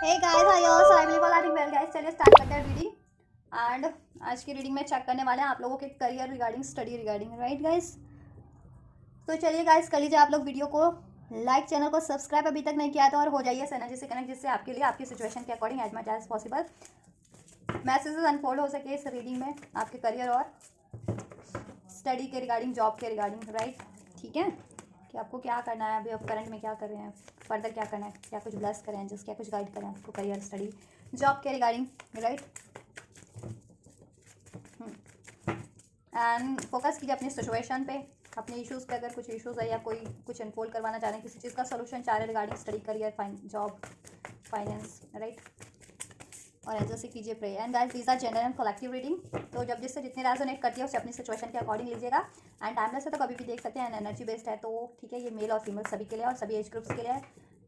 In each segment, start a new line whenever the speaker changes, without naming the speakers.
Hey guys, hi all, so I believe all are doing well guys. चलिए start करते हैं reading. And आज की रीडिंग में चेक करने वाले हैं आप लोगों के career regarding, study regarding, right guys. तो चलिए गाइस, कर लीजिए आप लोग वीडियो को लाइक, चैनल को सब्सक्राइब अभी तक नहीं किया तो, और हो जाइए एनर्जी से कनेक्ट, जिससे आपके लिए आपकी सिचुएशन के according as much as possible messages unfold हो सके इस रीडिंग में आपके करियर और स्टडी के रिगार्डिंग, जॉब के रिगार्डिंग, राइट। ठीक है कि आपको क्या करना है, अभी आप करंट में क्या कर रहे हैं, फर्दर क्या करना है, क्या कुछ ब्लेस करें, जिस क्या कुछ गाइड करें आपको करियर, स्टडी, जॉब के रिगार्डिंग, राइट। एंड फोकस कीजिए अपनी सिचुएशन पे, अपने इश्यूज़ पे। अगर कुछ इश्यूज़ है या कोई कुछ अनफोल्ड करवाना चाह रहे हैं, किसी चीज़ का सोल्यूशन चाह रहे हैं regarding study, career, job, finance, right. और ऐसे से कीजिए pray. And guys, these are general and collective reading, तो जब जिससे जितने रेजोनेट करती है उसे अपनी सिचुएशन के अकॉर्डिंग लीजिएगा। एंड टाइमलेस है तो कभी भी देख सकते हैं, एंड एनर्जी बेस्ड है तो ठीक है, ये मेल और फीमेल सभी के लिए और सभी एज ग्रुप्स के लिए है।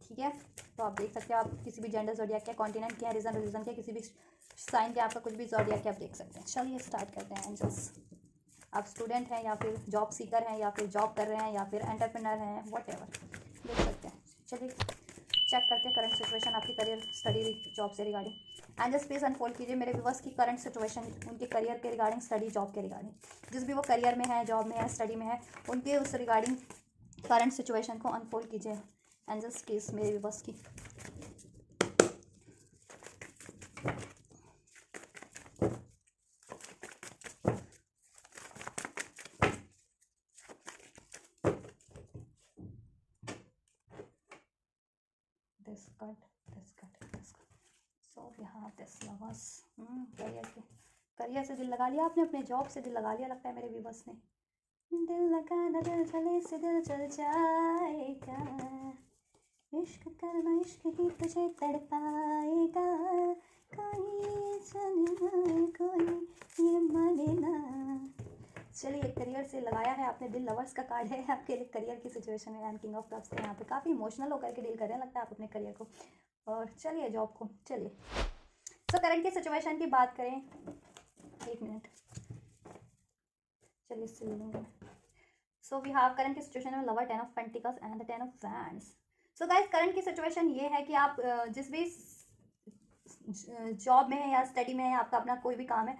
ठीक है, तो आप देख सकते हो, आप किसी भी जेंडर, जोडियाक के, कॉन्टिनेंट के, रीजन रिलीजन के, किसी भी साइन के, आपका कुछ भी जोडियाक के, आप देख सकते हैं। चलिए स्टार्ट करते हैं। एंजल्स, आप स्टूडेंट हैं या फिर जॉब सीकर हैं या फिर जॉब कर रहे हैं या फिर एंटरप्रेन्योर हैं, वट देख सकते हैं। चलिए चेक करते हैं करंट सिचुएशन आपकी करियर, स्टडी, जॉब से regarding. And just please unfold कीजिए मेरे व्यूअर्स की करंट सिचुएशन, उनके करियर के रिगार्डिंग, स्टडी, जॉब के रिगार्डिंग। जिस भी वो करियर में है, जॉब में है, स्टडी में है, उनके उस रिगार्डिंग करंट सिचुएशन को अनफोल्ड कीजिए। एंड जस्ट प्लीज मेरे व्यूअर्स की। This cut, this cut, this cut. So we have this lovers. Career से दिल लगा लिया आपने, अपने जॉब से दिल लगा लिया लगता है मेरे व्यूअर्स ने। दिल लगाना, दिल चले से दिल चल जाएगा, इश्क करना, इश्क ही तुझे तड़पाएगा, कोई जाने कोई ये माने ना। चलिए, करियर से लगाया है आपने दिल, लवर्स का कार्ड है आपके लिए करियर की सिचुएशन में। एंड किंग ऑफ कप्स है यहाँ पे, काफ़ी इमोशनल होकर के डील कर रहे हैं लगता है आप अपने करियर को। और चलिए जॉब को, चलिए सो करंट की सिचुएशन की बात करें, एक मिनट, चलिए इससे ले लूँगी। सो वी हैव करंट की सिचुएशन में lover, 10 of pentacles and the 10 of wands. So guys, current की सिचुएशन ये है कि आप जिस भी जॉब में है या स्टडी में है, आपका अपना कोई भी काम है,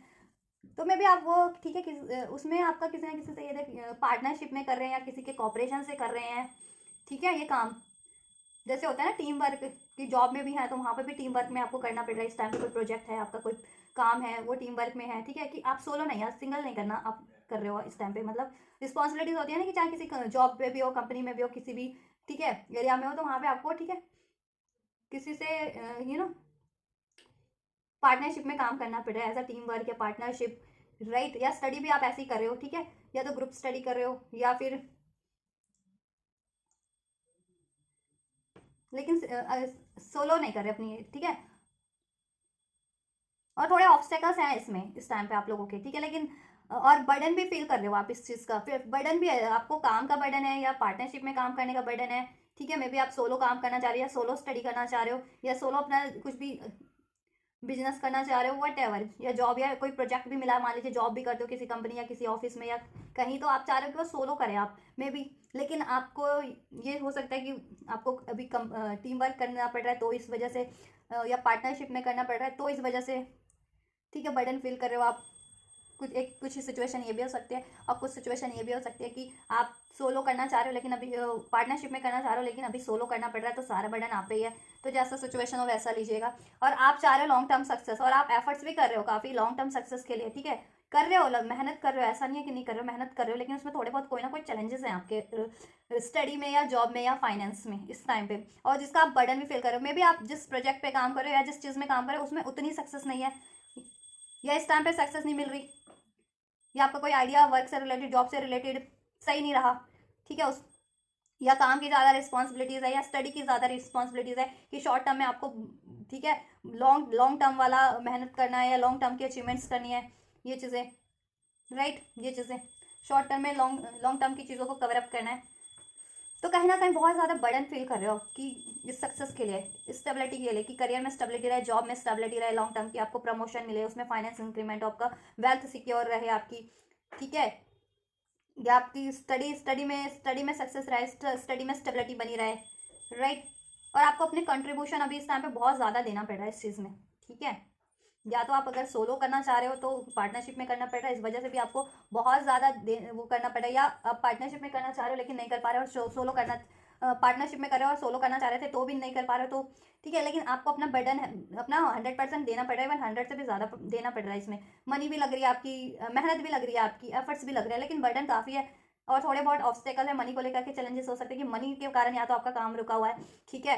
तो मे भी आप वो ठीक है, उसमें आपका किसी ना किसी से ये पार्टनरशिप में कर रहे हैं या किसी के कॉपरेशन से कर रहे हैं। ठीक है, ये काम जैसे होता है ना टीम वर्क की, जॉब में भी है तो वहाँ पे भी टीम वर्क में आपको करना पड़ रहा है। इस टाइम पे कोई प्रोजेक्ट है, आपका कोई काम है, वो टीम वर्क में है। ठीक है, कि आप सोलो नहीं, आप सिंगल नहीं करना, आप कर रहे हो इस टाइम पे। मतलब रिस्पॉन्सिबिलिटीज होती है ना, कि चाहे किसी जॉब पे भी हो, कंपनी में भी हो, किसी भी ठीक है एरिया में हो, तो वहाँ पे आपको ठीक है किसी से पार्टनरशिप में काम करना पड़ रहा है, एज अ टीम वर्क या पार्टनरशिप, राइट। या स्टडी भी आप ऐसे ही कर रहे हो, ठीक है, या तो ग्रुप स्टडी कर रहे हो या फिर, लेकिन सोलो नहीं कर रहे अपनी, ठीक है। और थोड़े ऑब्स्टेकल्स हैं इसमें इस टाइम पे आप लोगों के, ठीक है, लेकिन और बर्डन भी फील कर रहे हो आप इस चीज़ का, फिर बर्डन भी है आपको, काम का बर्डन है या पार्टनरशिप में काम करने का बर्डन है। ठीक है, मे बी आप सोलो काम करना चाह रहे हो या सोलो स्टडी करना चाह रहे हो या सोलो अपना कुछ भी बिजनेस करना चाह रहे हो, वट एवर, या जॉब या कोई प्रोजेक्ट भी मिला, मान लीजिए जॉब भी करते हो किसी कंपनी या किसी ऑफिस में या कहीं, तो आप चाह रहे हो कि वो सोलो करें आप मे बी, लेकिन आपको ये हो सकता है कि आपको अभी टीम वर्क करना पड़ रहा है तो इस वजह से, या पार्टनरशिप में करना पड़ रहा है तो इस वजह से, ठीक है, बर्डन फील कर रहे हो आप। कुछ सिचुएशन ये भी हो सकती है, और कुछ सिचुएशन ये भी हो सकती है कि आप सोलो करना चाह रहे हो लेकिन अभी पार्टनरशिप में करना चाह रहे हो लेकिन अभी सोलो करना पड़ रहा है, तो सारा बर्डन आप पे ही है। तो जैसा सिचुएशन हो वैसा लीजिएगा। और आप चाह रहे हो लॉन्ग टर्म सक्सेस, और आप एफर्ट्स भी कर रहे हो काफ़ी लॉन्ग टर्म सक्सेस के लिए, ठीक है, कर रहे हो, मेहनत कर रहे हो, ऐसा नहीं है कि नहीं कर रहे हो, मेहनत कर रहे हो, लेकिन उसमें थोड़े बहुत कोई ना कोई चैलेंजेस हैं आपके स्टडी में या जॉब में या फाइनेंस में इस टाइम पे, और जिसका आप बर्डन भी फील कर रहे हो। मे बी आप जिस प्रोजेक्ट पे काम कर रहे हो या जिस चीज़ में काम कर रहे हो उसमें उतनी सक्सेस नहीं है, या इस टाइम पे सक्सेस नहीं मिल रही, या आपका कोई आइडिया वर्क से रिलेटेड, जॉब से रिलेटेड सही नहीं रहा, ठीक है, उस या काम की ज़्यादा रिस्पॉन्सिबिलिटीज़ है या स्टडी की ज़्यादा रिस्पॉन्सिबिलिटीज़ है कि शॉर्ट टर्म में आपको, ठीक है, लॉन्ग लॉन्ग टर्म वाला मेहनत करना है या लॉन्ग टर्म की अचीवमेंट्स करनी है, ये चीज़ें, राइट, ये चीज़ें शॉर्ट टर्म में लॉन्ग लॉन्ग टर्म की चीज़ों को कवर अप करना है। तो कहीं ना कहीं बहुत ज़्यादा बर्डन फील कर रहे हो कि इस सक्सेस के लिए, स्टेबिलिटी के लिए, कि करियर में स्टेबिलिटी रहे, जॉब में स्टेबिलिटी रहे, लॉन्ग टर्म की आपको प्रमोशन मिले, उसमें फाइनेंस इंक्रीमेंट, आपका वेल्थ सिक्योर रहे आपकी, ठीक है, या आपकी स्टडी स्टडी में सक्सेस रहे, स्टडी में स्टेबिलिटी बनी रहे, राइट। और आपको अपने कंट्रीब्यूशन अभी इस टाइम पे बहुत ज़्यादा देना पड़ रहा है इस चीज़ में, ठीक है। या तो आप अगर सोलो करना चाह रहे हो तो पार्टनरशिप में करना पड़ रहा है, इस वजह से भी आपको बहुत ज़्यादा वो करना पड़ रहा है, या आप पार्टनरशिप में करना चाह रहे हो लेकिन नहीं कर पा रहे हो, और सोलो करना पार्टनरशिप में कर रहे हो और सोलो करना चाह रहे थे तो भी नहीं कर पा रहे हो, तो ठीक है। लेकिन आपको अपना बर्डन अपना 100% देना पड़ रहा है, 100 से भी ज़्यादा देना पड़ रहा है। इसमें मनी भी लग रही है आपकी, मेहनत भी लग रही है आपकी, एफर्ट्स भी लग रहे हैं, लेकिन बर्डन काफ़ी है। और थोड़े बहुत ऑब्स्टेकल है मनी को लेकर के, चैलेंजेस हो सकते हैं कि मनी के कारण या तो आपका काम रुका हुआ है, ठीक है।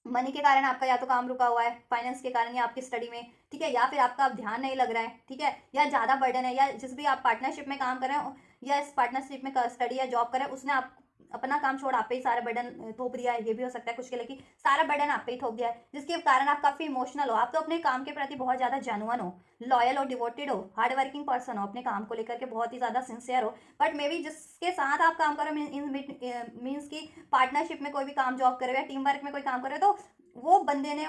मनी के कारण आपका या तो काम रुका हुआ है, फाइनेंस के कारण, या आपकी स्टडी में, ठीक है, या फिर आपका अब ध्यान नहीं लग रहा है, ठीक है, या ज़्यादा बर्डन है, या जिस भी आप पार्टनरशिप में काम कर रहे हो या इस पार्टनरशिप में स्टडी या जॉब कर रहे हो, उसने आप अपना काम छोड़ आप पे ही सारा बर्डन थोप दिया है। ये भी हो सकता है कुछ के लिए कि सारा बर्डन आप पे ही थोप दिया है, जिसके कारण आप काफ़ी इमोशनल हो, आप तो अपने काम के प्रति बहुत ज़्यादा जेन्युइन हो, लॉयल हो, डिवोटेड हो, हार्ड वर्किंग पर्सन हो, अपने काम को लेकर के बहुत ही ज़्यादा सिंसियर हो। बट मे बी जिसके साथ आप काम करो मीन्स की पार्टनरशिप में कोई भी काम जॉब करे या टीम वर्क में कोई काम करे, तो वो बंदे ने,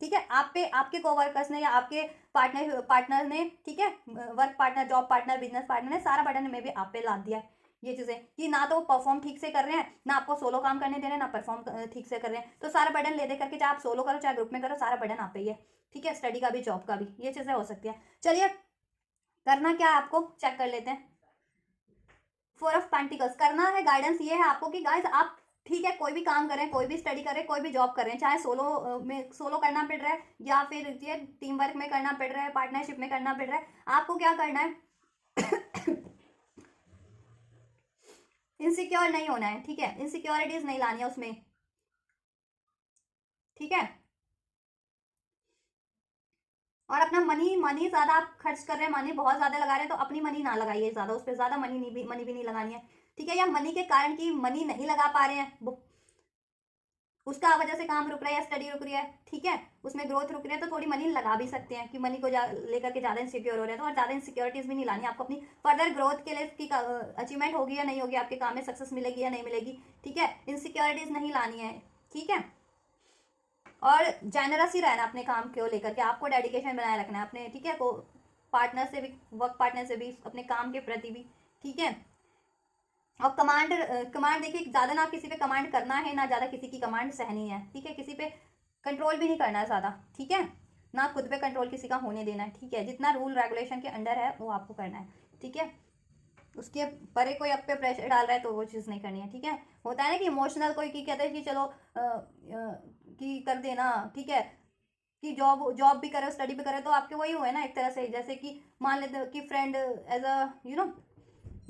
ठीक है, आप पे, आपके कोवर्कर्स ने या आपके पार्टनर ने, ठीक है, work partner, job partner, business partner ने सारा बर्डन में भी आप पे लाद दिया है। ये चीज़ें कि ना तो परफॉर्म ठीक से कर रहे हैं, ना आपको सोलो काम करने दे रहे हैं, ना परफॉर्म ठीक से कर रहे हैं, तो सारा बर्डन ले दे करके, चाहे आप सोलो करो चाहे ग्रुप में करो, सारा बर्डन आप पे ही है, ठीक है, स्टडी का भी जॉब का भी, ये चीज़ें हो सकती है। चलिए करना क्या है आपको चेक कर लेते हैं। 4 ऑफ पेंटिकल्स करना है, गाइडेंस ये है आपको कि गाइस आप, ठीक है, कोई भी काम करें, कोई भी स्टडी करें, कोई भी जॉब करें, चाहे सोलो में सोलो करना पड़ रहा है या फिर ये टीम वर्क में करना पड़ रहा है, पार्टनरशिप में करना पड़ रहा है, आपको क्या करना है इनसिक्योर नहीं होना है, ठीक है, इनसिक्योरिटीज नहीं लानी है उसमें, ठीक है। और अपना मनी मनी ज़्यादा आप खर्च कर रहे हैं, मनी बहुत ज़्यादा लगा रहे हैं, तो अपनी मनी ना लगाइए ज़्यादा, उस पर ज़्यादा मनी भी नहीं लगानी है, ठीक है। या मनी के कारण की मनी नहीं लगा पा रहे हैं, उसका वजह से काम रुक रहा है या स्टडी रुक रही है, ठीक है, उसमें ग्रोथ रुक रही है, तो थोड़ी मनी लगा भी सकते हैं कि मनी को लेकर के ज़्यादा इनसिक्योर हो रहे हैं, तो और ज़्यादा इनसिक्योरिटीज भी नहीं लानी आपको अपनी फर्दर ग्रोथ के लिए। इसकी अचीवमेंट होगी या नहीं होगी, आपके काम में सक्सेस मिलेगी या नहीं मिलेगी, ठीक है, इनसिक्योरिटीज नहीं लानी है, ठीक है। और जेनरस ही रहना अपने काम को लेकर के, आपको डेडिकेशन बनाए रखना है अपने, ठीक है, को पार्टनर से भी, वर्क पार्टनर से भी, अपने काम के प्रति भी, ठीक है। और कमांड देखिए, ज़्यादा ना किसी पे कमांड करना है, ना ज़्यादा किसी की कमांड सहनी है, ठीक है, किसी पे कंट्रोल भी नहीं करना है ज़्यादा, ठीक है, ना खुद पे कंट्रोल किसी का होने देना है, ठीक है, जितना रूल रेगुलेशन के अंडर है वो आपको करना है, ठीक है। उसके परे कोई आप पे प्रेशर डाल रहा है तो वो चीज़ नहीं करनी है, ठीक है। होता है ना कि इमोशनल कोई की कहते हैं कि चलो कि कर देना, ठीक है, कि जॉब जॉब भी करे स्टडी भी करे, तो आपके वही हुए ना एक तरह से, जैसे कि मान लेते हो कि फ्रेंड एज अ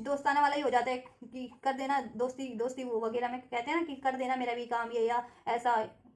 दोस्ताना वाला ही हो जाता है कि कर देना, दोस्ती दोस्ती वो वगैरह में कहते हैं ना कि कर देना मेरा भी काम ये या ऐसा,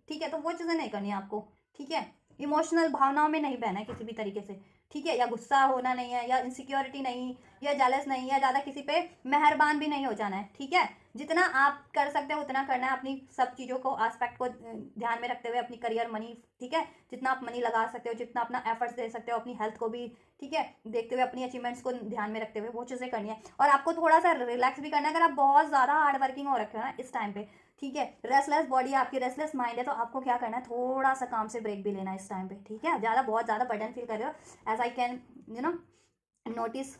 ठीक है, तो वो चीज़ें नहीं करनी है आपको, ठीक है। इमोशनल भावनाओं में नहीं बहना है किसी भी तरीके से, ठीक है, या गुस्सा होना नहीं है, या इनसिक्योरिटी नहीं, या जेलस नहीं, या ज़्यादा किसी पे मेहरबान भी नहीं हो जाना है, ठीक है। जितना आप कर सकते हो उतना करना है, अपनी सब चीज़ों को, एस्पेक्ट को ध्यान में रखते हुए, अपनी करियर, मनी, ठीक है, जितना आप मनी लगा सकते हो, जितना अपना एफर्ट्स दे सकते हो, अपनी हेल्थ को भी, ठीक है, देखते हुए, अपनी अचीवमेंट्स को ध्यान में रखते हुए वो चीज़ें करनी है। और आपको थोड़ा सा रिलैक्स भी करना है, अगर आप बहुत ज़्यादा हार्ड वर्किंग हो रखे हो ना इस टाइम पे, ठीक है, रेस्टलेस बॉडी है आपकी, रेस्टलेस माइंड है, तो आपको क्या करना है, थोड़ा सा काम से ब्रेक भी लेना है इस टाइम पे, ठीक है। ज़्यादा बहुत ज़्यादा बर्डन फील कर रहे हो, as I can notice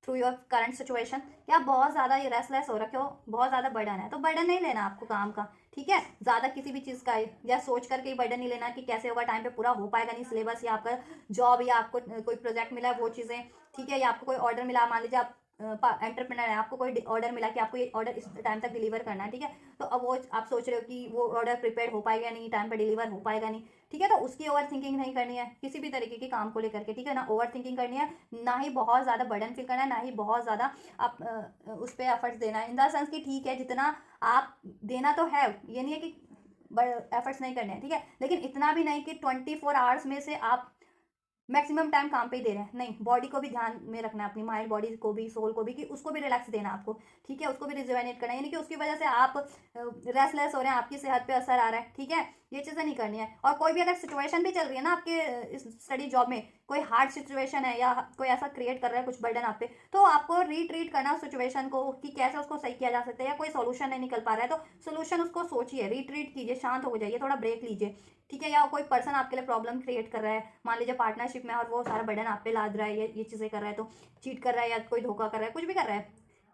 through your current situation, या बहुत ज़्यादा ये रेस्टलेस हो रखे हो, बहुत ज़्यादा बर्डन है, तो बर्डन नहीं लेना आपको काम का, ठीक है, ज़्यादा किसी भी चीज़ का या सोच करके ही बर्डन नहीं लेना कि कैसे होगा, टाइम पे पूरा हो पाएगा नहीं सिलेबस, या आपका जॉब, या आपको कोई प्रोजेक्ट मिला है वो चीज़ें, ठीक है, या आपको कोई ऑर्डर मिला, मान लीजिए आप एंटरप्रेनर है, आपको कोई ऑर्डर मिला कि आपको ये ऑर्डर इस टाइम तक डिलीवर करना है, ठीक है, तो अब वो आप सोच रहे हो कि वो ऑर्डर प्रिपेयर हो पाएगा नहीं, टाइम पर डिलीवर हो पाएगा नहीं, ठीक है, तो उसकी ओवर थिंकिंग नहीं करनी है किसी भी तरीके के काम को लेकर के, ठीक है, ना ओवर थिंकिंग करनी है, ना ही बहुत ज़्यादा बर्डन फील करना है, ना ही बहुत ज़्यादा आप उस पर एफर्ट्स देना है, इन द सेंस कि ठीक है जितना आप देना तो है, ये नहीं है कि एफर्ट्स नहीं करने हैं, ठीक है, लेकिन इतना भी नहीं कि 24 आवर्स में से आप मैक्सिमम टाइम काम पे ही दे रहे हैं, नहीं, बॉडी को भी ध्यान में रखना है, अपनी माइंड बॉडी को भी, सोल को भी, कि उसको भी रिलैक्स देना है आपको, ठीक है, उसको भी रिजुवेनेट करना है, यानी कि उसकी वजह से आप रेस्टलेस हो रहे हैं, आपकी सेहत पे असर आ रहा है, ठीक है, ये चीज़ें नहीं करनी है। और कोई भी अगर सिचुएशन भी चल रही है ना आपके इस स्टडी जॉब में, कोई हार्ड सिचुएशन है या कोई ऐसा क्रिएट कर रहा है कुछ बर्डन आप पे, तो आपको रीट्रीट करना सिचुएशन को कि कैसे उसको सही किया जा सकता है, या कोई सोल्यूशन नहीं निकल पा रहा है तो सोल्यूशन उसको सोचिए, रीट्रीट कीजिए, शांत हो जाइए, थोड़ा ब्रेक लीजिए, ठीक है। या कोई पर्सन आपके लिए प्रॉब्लम क्रिएट कर रहा है, मान लीजिए पार्टनरशिप में, और वो सारा बर्डन आप पे लाद रहा है, ये चीज़ें कर रहा है, तो चीट कर रहा है या कोई धोखा कर रहा है, कुछ भी कर रहा है,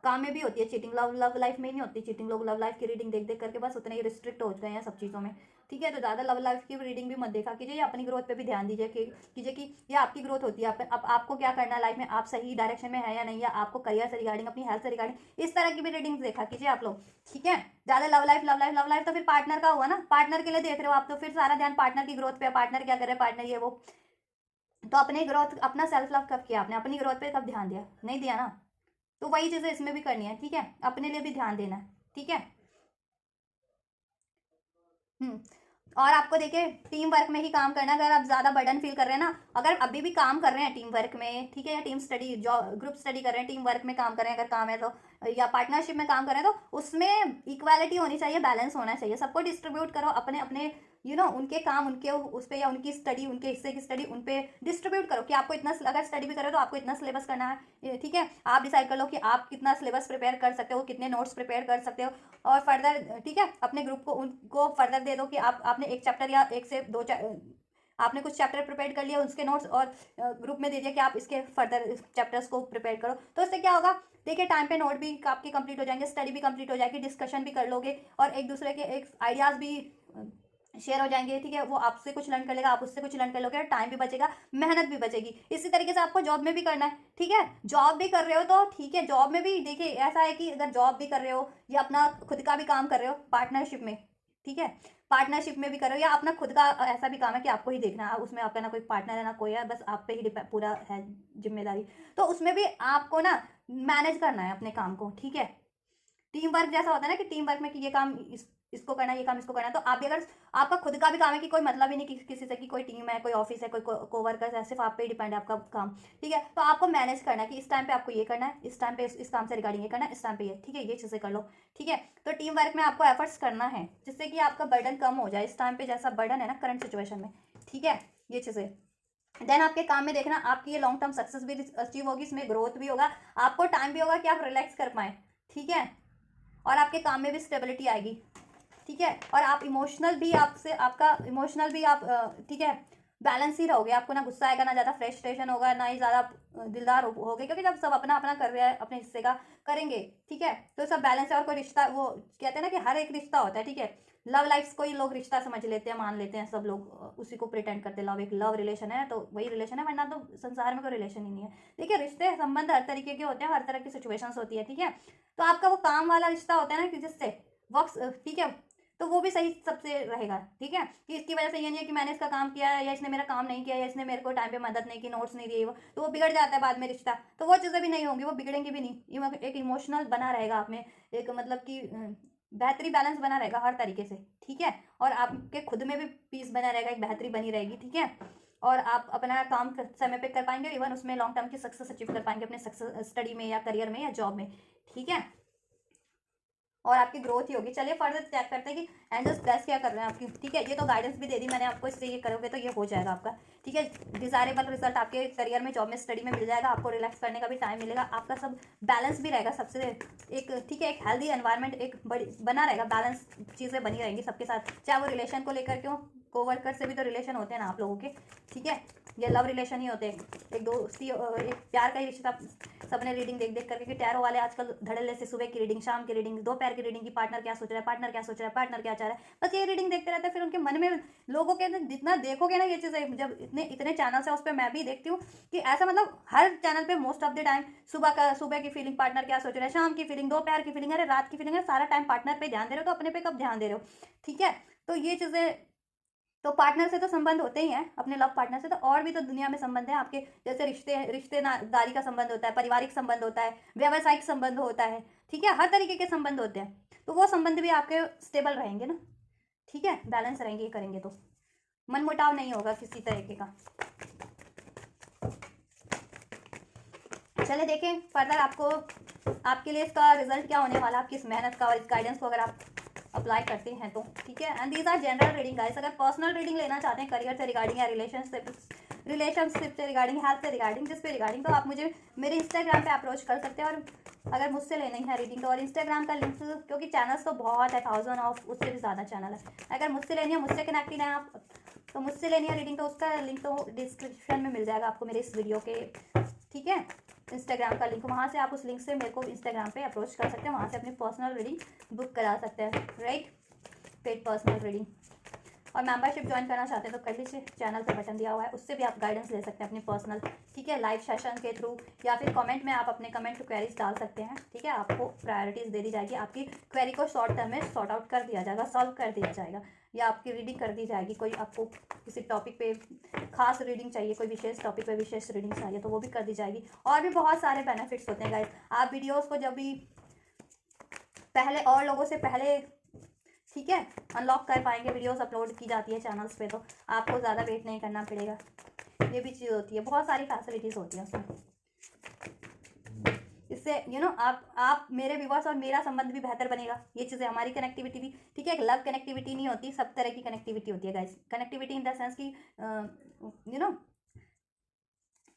काम में भी होती है चीटिंग, लव लाइफ में नहीं होती चीटिंग। लोग लव लाइफ की रीडिंग देख देख करके बस उतने ही रिस्ट्रिक्ट हो गए हैं सब चीज़ों में, ठीक है। तो ज़्यादा लव लाइफ की रीडिंग भी मत देखा कीजिए, या अपनी ग्रोथ पे भी ध्यान दीजिए कीजिए कि ये आपकी ग्रोथ होती है। अब आपको क्या करना है लाइफ में, आप सही डायरेक्शन में है या नहीं, या आपको करियर से रिगार्डिंग, अपनी हेल्थ से रिगार्डिंग, इस तरह की भी रीडिंग्स देखा कीजिए आप लोग, ठीक है। ज़्यादा love life love life love life तो फिर पार्टनर का हुआ ना, पार्टनर के लिए देख रहे हो आप, तो फिर सारा ध्यान पार्टनर की ग्रोथ पे, पार्टनर क्या कर रहे हैं, पार्टनर ये वो। तो अपने ग्रोथ, अपना सेल्फ लव कब किया आपने, अपनी ग्रोथ पे कब ध्यान दिया, नहीं दिया ना। तो वही चीज़ें इसमें भी करनी है, ठीक है, अपने लिए भी ध्यान देना है, ठीक है। हम्म। और आपको देखिए टीम वर्क में ही काम करना है। अगर आप ज़्यादा बर्डन फील कर रहे हैं ना, अगर अभी भी काम कर रहे हैं टीम वर्क में, ठीक है, या team study, job group study कर रहे हैं, टीम वर्क में काम कर रहे हैं अगर काम है तो, या पार्टनरशिप में काम कर रहे हैं, तो उसमें इक्वालिटी होनी चाहिए, बैलेंस होना चाहिए। सबको डिस्ट्रीब्यूट करो अपने अपने उनके काम उनके उस पर, या उनकी स्टडी, उनके हिस्से की स्टडी उन पे डिस्ट्रीब्यूट करो कि आपको इतना, अगर स्टडी भी करो तो आपको इतना सिलेबस करना है, ठीक है। आप डिसाइड कर लो कि आप कितना सिलेबस प्रिपेयर कर सकते हो, कितने नोट्स प्रिपेयर कर सकते हो, और फर्दर, ठीक है, अपने ग्रुप को उनको फर्दर दे दो कि आपने एक चैप्टर या एक से दो आपने कुछ चैप्टर प्रिपेयर कर लिया उसके नोट्स, और ग्रुप में दे दिया कि आप इसके फर्दर चैप्टर्स को प्रिपेयर करो। तो इससे क्या होगा, देखिए टाइम पे नोट भी आपके कंप्लीट हो जाएंगे, स्टडी भी कंप्लीट हो जाएगी, डिस्कशन भी कर लोगे, और एक दूसरे के एक आइडियाज़ भी शेयर हो जाएंगे, ठीक है। वो आपसे कुछ लर्न कर लेगा, आप उससे कुछ लर्न कर लोगे, टाइम भी बचेगा, मेहनत भी बचेगी। इसी तरीके से आपको जॉब में भी करना है, ठीक है। जॉब भी कर रहे हो तो ठीक है, जॉब में भी देखिए ऐसा है कि अगर जॉब भी कर रहे हो या अपना खुद का भी काम कर रहे हो पार्टनरशिप में, ठीक है, पार्टनरशिप में भी कर रहे हो, या अपना खुद का ऐसा भी काम है कि आपको ही देखना है, उसमें आपका ना कोई पार्टनर है ना कोई है, बस आप पे ही पूरा है जिम्मेदारी, तो उसमें भी आपको ना मैनेज करना है अपने काम को, ठीक है। टीम वर्क जैसा होता है ना कि टीम वर्क में कि ये काम इसको करना है, ये काम इसको करना है, तो आप भी अगर आपका खुद का भी काम है कि कोई मतलब ही नहीं किसी से, कि कोई टीम है, कोई ऑफिस है, कोई कोवर्कर्स है, सिर्फ आप पे ही डिपेंड है आपका काम, ठीक है। तो आपको मैनेज करना है कि इस टाइम पे आपको ये करना है, इस टाइम पे इस काम से रिगार्डिंग ये करना है, इस टाइम पे ये, ठीक है, ये चीज़ें कर लो, ठीक है। तो टीम वर्क में आपको एफर्ट्स करना है जिससे कि आपका बर्डन कम हो जाए, इस टाइम पे जैसा बर्डन है ना करंट सिचुएशन में, ठीक है, ये चीज़ें। देन आपके काम में देखना आपकी ये लॉन्ग टर्म सक्सेस भी अचीव होगी, इसमें ग्रोथ भी होगा, आपको टाइम भी होगा कि आप रिलैक्स कर पाएँ, ठीक है, और आपके काम में भी स्टेबिलिटी आएगी, ठीक है। और आप इमोशनल भी, आपसे आपका इमोशनल भी आप, ठीक है, बैलेंस ही रहोगे, आपको ना गुस्सा आएगा, ना ज़्यादा फ्रस्ट्रेशन होगा, ना ही ज़्यादा दिलदार होगे, क्योंकि जब सब अपना अपना कर रहे हैं, अपने हिस्से का करेंगे, ठीक है, तो सब बैलेंस है। और कोई रिश्ता, वो कहते हैं ना कि हर एक रिश्ता होता है, ठीक है, लव लाइफ कोई लोग रिश्ता समझ लेते हैं, मान लेते हैं, सब लोग उसी को प्रिटेंड करते हैं, लव एक लव रिलेशन है तो वही रिलेशन है, वरना तो संसार में कोई रिलेशन ही नहीं है। देखिए रिश्ते संबंध हर तरीके के होते हैं, हर तरह की सिचुएशंस होती है, ठीक है। तो आपका वो काम वाला रिश्ता होता है ना कि जिससे वर्क, ठीक है, तो वो भी सही सबसे रहेगा, ठीक है, कि इसकी वजह से ये नहीं है कि मैंने इसका काम किया है, या इसने मेरा काम नहीं किया, या इसने मेरे को टाइम पे मदद नहीं की, नोट्स नहीं दिए, वो तो वो बिगड़ जाता है बाद में रिश्ता, तो वो चीज़ें भी नहीं होंगी, वो बिगड़ेंगी भी नहीं, एक इमोशनल बना रहेगा आप में, एक मतलब कि बेहतरी बैलेंस बना रहेगा हर तरीके से, ठीक है। और आपके खुद में भी पीस बना रहेगा, एक बेहतरी बनी रहेगी, ठीक है। और आप अपना काम समय पे कर पाएंगे, इवन उसमें लॉन्ग टर्म की सक्सेस अचीव कर पाएंगे अपने सक्सेस स्टडी में या करियर में या जॉब में, ठीक है। और आपकी ग्रोथ ही होगी। चलिए फर्दर चेक करते हैं कि एंजल्स ब्लेस क्या कर रहे हैं आपकी, ठीक है। ये तो गाइडेंस भी दे दी मैंने आपको, इससे ये करोगे तो ये हो जाएगा आपका, ठीक है। डिजायरेबल रिजल्ट आपके करियर में, जॉब में, स्टडी में मिल जाएगा, आपको रिलैक्स करने का भी टाइम मिलेगा, आपका सब बैलेंस भी रहेगा सबसे, एक ठीक है, एक हेल्दी एनवायरनमेंट एक बड़ी बना रहेगा, बैलेंस चीज़ें बनी रहेंगी सबके साथ, चाहे वो रिलेशन को लेकर क्यों, कोवर्कर से भी तो रिलेशन होते हैं ना आप लोगों के, ठीक है। ये लव रिलेशन ही होते हैं, एक दोस्ती, एक प्यार का ही रिश्ता। सबने रीडिंग देख देख करके कि टैरो वाले आजकल धड़ल्ले से सुबह की रीडिंग, शाम की रीडिंग, दोपहर की रीडिंग की, पार्टनर क्या सोच रहा है, पार्टनर क्या सोच रहा है, पार्टनर क्या चाह रहा है, बस ये रीडिंग देखते रहते हैं। फिर उनके मन में, लोगों के अंदर जितना देखोगे ना ये चीज़ें, जब इतने इतने चैनल्स है उस पर मैं भी देखती हूँ कि ऐसा मतलब हर चैनल पे मोस्ट ऑफ द टाइम सुबह की फीलिंग पार्टनर क्या सोच रहा है, शाम की फीलिंग, दोपहर की फीलिंग, अरे रात की फीलिंग है, सारा टाइम पार्टनर पे ध्यान दे रहे हो, तो अपने पे कब ध्यान दे रहे हो, ठीक है। तो ये चीज़ें, तो पार्टनर से तो संबंध होते ही हैं, अपने लव पार्टनर से, तो और भी तो दुनिया में संबंध है आपके, जैसे रिश्तेदारी का संबंध होता है, पारिवारिक संबंध होता है, व्यावसायिक संबंध होता है, ठीक है, हर तरीके के संबंध होते हैं। तो वो संबंध भी आपके स्टेबल रहेंगे ना, ठीक है, बैलेंस रहेंगे, ये करेंगे तो मन मुटाव नहीं होगा किसी तरीके का। चले देखें फर्दर आपको, आपके लिए इसका रिजल्ट क्या होने वाला, आपकी इस मेहनत का और इस गाइडेंस को अगर आप अप्लाई करते हैं तो, ठीक है। And these are general reading guys. अगर पर्सनल रीडिंग लेना चाहते हैं करियर से रिगार्डिंग, या रिलेशनशिप से रिगार्डिंग, हेल्थ से रिगार्डिंग, जिस पे रिगार्डिंग, तो आप मुझे मेरे इंस्टाग्राम पे अप्रोच कर सकते हैं। और अगर मुझसे लेनी है रीडिंग तो, और इंस्टाग्राम का लिंक, क्योंकि चैनल्स तो बहुत है, 1000 ऑफ उससे भी ज़्यादा चैनल है, अगर मुझसे लेनी है, मुझसे कनेक्टेड है आप, तो मुझसे लेनी है रीडिंग, तो उसका लिंक तो डिस्क्रिप्शन में मिल जाएगा आपको मेरे इस वीडियो के, ठीक है। इंस्टाग्राम का लिंक, वहाँ से आप उस लिंक से मेरे को इंस्टाग्राम पे अप्रोच कर सकते हैं, वहाँ से अपनी पर्सनल रीडिंग बुक करा सकते हैं, राइट, पेड पर्सनल रीडिंग। और मेंबरशिप ज्वाइन करना चाहते हैं तो कर लीजिए, चैनल पे बटन दिया हुआ है, उससे भी आप गाइडेंस ले सकते हैं अपनी पर्सनल, ठीक है, लाइव सेशन के थ्रू, या फिर कमेंट में आप अपने कमेंट क्वेरीज डाल सकते हैं, ठीक है, आपको प्रायोरिटीज़ दे दी जाएगी, आपकी क्वेरी को शॉर्ट टर्म में सॉर्ट आउट कर दिया जाएगा, सॉल्व कर दिया जाएगा, या आपकी रीडिंग कर दी जाएगी। कोई आपको किसी टॉपिक पे खास रीडिंग चाहिए, कोई विशेष टॉपिक पे विशेष रीडिंग चाहिए तो वो भी कर दी जाएगी। और भी बहुत सारे बेनिफिट्स होते हैं गाइस। आप वीडियोज़ को जब भी पहले और लोगों से पहले, ठीक है, अनलॉक कर पाएंगे, वीडियोस अपलोड की जाती है चैनल्स पे, तो आपको ज़्यादा वेट नहीं करना पड़ेगा। ये भी चीज़ होती है, बहुत सारी फैसिलिटीज़ होती हैं उसमें। इससे आप मेरे व्यूवर्स और मेरा संबंध भी बेहतर बनेगा, ये चीज़ें, हमारी कनेक्टिविटी भी, ठीक है, लव कनेक्टिविटी नहीं होती, सब तरह की कनेक्टिविटी होती है guys. Connectivity in the sense की